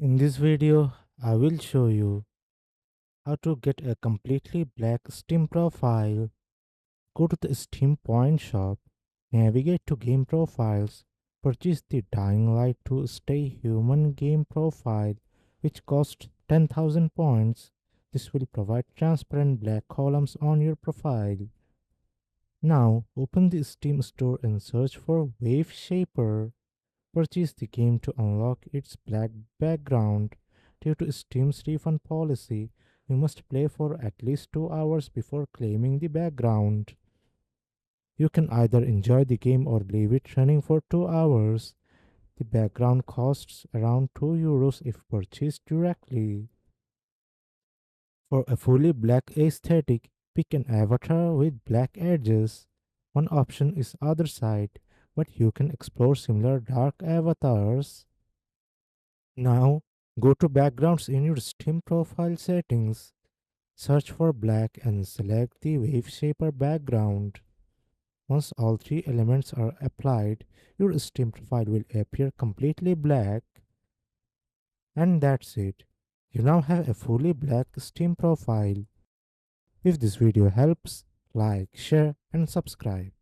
In this video, I will show you how to get a completely black Steam profile. Go to the Steam Point shop, navigate to Game Profiles, purchase the Dying Light to Stay Human game profile, which costs 10,000 points. This will provide transparent black columns on your profile. Now, open the Steam store and search for Wave Shaper. Purchase the game to unlock its black background. Due to Steam's refund policy, you must play for at least 2 hours before claiming the background. You can either enjoy the game or leave it running for 2 hours. The background costs around 2 euros if purchased directly. For a fully black aesthetic, pick an avatar with black edges. One option is other side, but you can explore similar dark avatars. Now, go to Backgrounds in your Steam profile settings. Search for black and select the Wave Shaper background. Once all three elements are applied, your Steam profile will appear completely black. And that's it. You now have a fully black Steam profile. If this video helps, like, share and subscribe.